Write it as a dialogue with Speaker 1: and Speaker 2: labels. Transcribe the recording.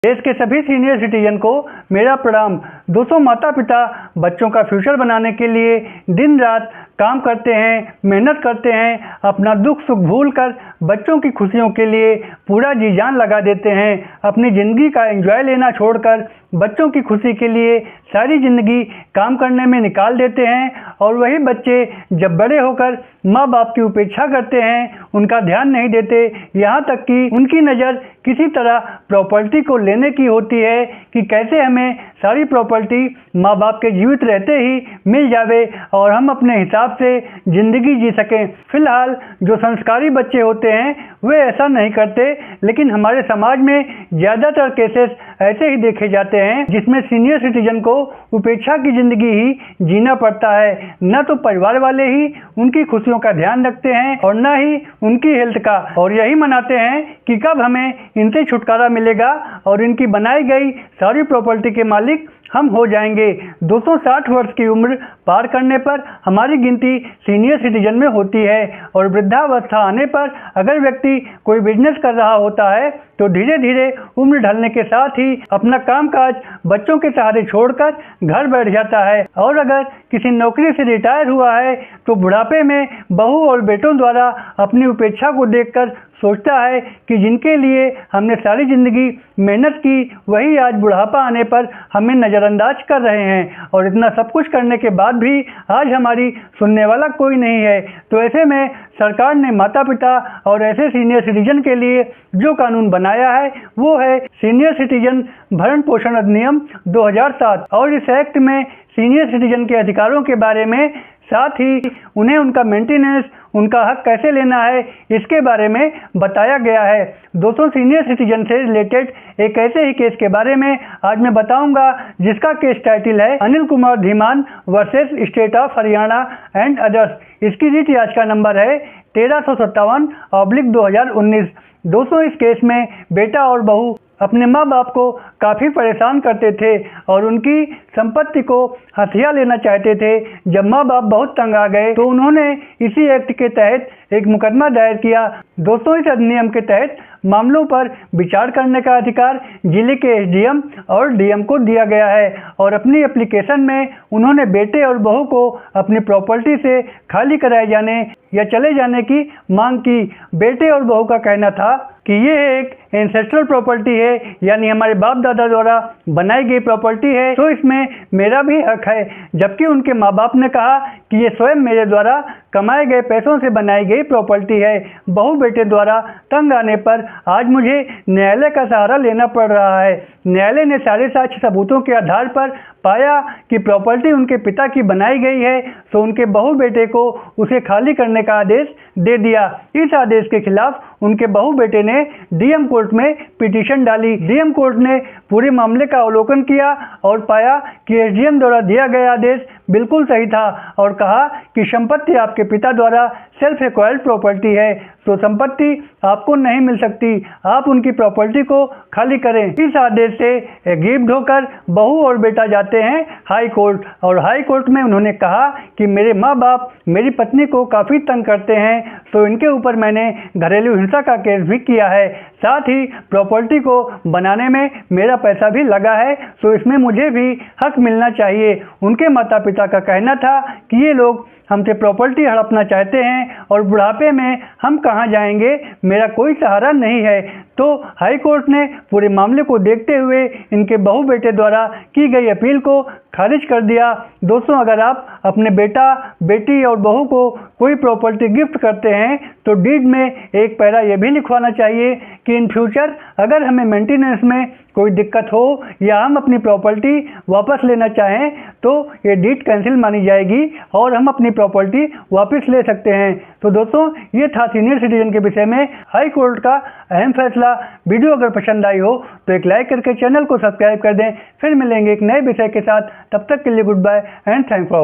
Speaker 1: देश के सभी सीनियर सिटीजन को मेरा प्रणाम। दोस्तों, माता पिता बच्चों का फ्यूचर बनाने के लिए दिन रात काम करते हैं, मेहनत करते हैं, अपना दुख सुख भूल कर बच्चों की खुशियों के लिए पूरा जी जान लगा देते हैं। अपनी ज़िंदगी का एंजॉय लेना छोड़कर बच्चों की खुशी के लिए सारी ज़िंदगी काम करने में निकाल देते हैं। और वही बच्चे जब बड़े होकर माँ बाप की उपेक्षा करते हैं, उनका ध्यान नहीं देते, यहाँ तक कि उनकी नज़र किसी तरह प्रॉपर्टी को लेने की होती है कि कैसे हमें सारी प्रॉपर्टी माँ बाप के जीवित रहते ही मिल जावे और हम अपने हिसाब से ज़िंदगी जी सकें। फिलहाल जो संस्कारी बच्चे होते हैं वे ऐसा नहीं करते, लेकिन हमारे समाज में ज़्यादातर केसेस ऐसे ही देखे जाते हैं जिसमें सीनियर सिटीजन को उपेक्षा की ज़िंदगी ही जीना पड़ता है। न तो परिवार वाले ही उनकी खुशियों का ध्यान रखते हैं और न ही उनकी हेल्थ का, और यही मनाते हैं कि कब हमें इनसे छुटकारा मिलेगा और इनकी बनाई गई सारी प्रॉपर्टी के मालिक हम हो जाएंगे। 260 वर्ष की उम्र पार करने पर हमारी गिनती सीनियर सिटीजन में होती है और वृद्धावस्था आने पर अगर व्यक्ति कोई बिजनेस कर रहा होता है तो धीरे धीरे उम्र ढलने के साथ ही अपना कामकाज बच्चों के सहारे छोड़कर घर बैठ जाता है। और अगर किसी नौकरी से रिटायर हुआ है तो बुढ़ापे में बहू और बेटों द्वारा अपनी उपेक्षा को देखकर सोचता है कि जिनके लिए हमने सारी ज़िंदगी मेहनत की, वही आज बुढ़ापा आने पर हमें नज़रअंदाज कर रहे हैं। और इतना सब कुछ करने के बाद भी आज हमारी सुनने वाला कोई नहीं है। तो ऐसे में सरकार ने माता पिता और ऐसे सीनियर सिटीजन के लिए जो कानून बनाया है वो है सीनियर सिटीजन भरण पोषण अधिनियम 2007। और इस एक्ट में सीनियर सिटीजन के अधिकारों के बारे में, साथ ही उन्हें उनका मेंटेनेंस, उनका हक कैसे लेना है, इसके बारे में बताया गया है। दोस्तों, सीनियर सिटीजन से रिलेटेड एक ऐसे ही केस के बारे में आज मैं बताऊंगा जिसका केस टाइटल है Anil Kumar Dhiman versus state of Haryana and others. इसकी रिट याचिका नंबर है 1357/2019। दोस्तों, इस केस में बेटा और बहू अपने माँ बाप को काफ़ी परेशान करते थे और उनकी संपत्ति को हथिया लेना चाहते थे। जब माँ बाप बहुत तंग आ गए तो उन्होंने इसी एक्ट के तहत एक मुकदमा दायर किया। दोस्तों, इस अधिनियम के तहत मामलों पर विचार करने का अधिकार जिले के एसडीएम और डीएम को दिया गया है और अपनी एप्लीकेशन में उन्होंने बेटे और बहू को अपनी प्रॉपर्टी से खाली कराए जाने या चले जाने की मांग की। बेटे और बहू का कहना था कि ये एक एंसेस्ट्रल प्रॉपर्टी है, यानी हमारे बाप दादा द्वारा बनाई गई प्रॉपर्टी है, तो इसमें मेरा भी हक है। जबकि उनके माँ बाप ने कहा कि ये स्वयं मेरे द्वारा कमाए गए पैसों से बनाई गई प्रॉपर्टी है। बहू बेटे द्वारा तंग आने पर आज मुझे न्यायालय का सहारा लेना पड़ रहा है। न्यायालय ने सारे साक्ष्य सबूतों के आधार पर पाया कि प्रॉपर्टी उनके पिता की बनाई गई है, तो उनके बहू बेटे को उसे खाली करने का आदेश दे दिया। इस आदेश के खिलाफ उनके बहू बेटे ने डीएम कोर्ट में पिटीशन डाली। डीएम कोर्ट ने पूरे मामले का अवलोकन किया और पाया कि एसडीएम द्वारा दिया गया आदेश बिल्कुल सही था और कहा कि संपत्ति आपके पिता द्वारा सेल्फ एक्वायर्ड प्रॉपर्टी है, तो संपत्ति आपको नहीं मिल सकती, आप उनकी प्रॉपर्टी को खाली करें। इस आदेश से एग्रीव्ड होकर बहू और बेटा जाते हैं हाई कोर्ट और हाई कोर्ट में उन्होंने कहा कि मेरे माँ बाप मेरी पत्नी को काफ़ी तंग करते हैं, तो इनके ऊपर मैंने घरेलू हिंसा का केस भी किया है। साथ ही प्रॉपर्टी को बनाने में मेरा पैसा भी लगा है, तो इसमें मुझे भी हक मिलना चाहिए। उनके माता पिता का कहना था कि ये लोग हमसे प्रॉपर्टी हड़पना चाहते हैं और बुढ़ापे में हम कहाँ जाएंगे, मेरा कोई सहारा नहीं है। तो हाई कोर्ट ने पूरे मामले को देखते हुए इनके बहू बेटे द्वारा की गई अपील को खारिज कर दिया। दोस्तों, अगर आप अपने बेटा बेटी और बहू को कोई प्रॉपर्टी गिफ्ट करते हैं तो डीड में एक पैरा ये भी लिखवाना चाहिए कि इन फ्यूचर अगर हमें मेंटेनेंस में कोई दिक्कत हो या हम अपनी प्रॉपर्टी वापस लेना चाहें तो ये डीड कैंसिल मानी जाएगी और हम अपनी प्रॉपर्टी वापस ले सकते हैं। तो दोस्तों, ये था सीनियर सिटीजन के विषय में हाई कोर्ट का अहम फैसला। वीडियो अगर पसंद आई हो तो एक लाइक करके चैनल को सब्सक्राइब कर दें। फिर मिलेंगे एक नए विषय के साथ, तब तक के लिए goodbye and thank for.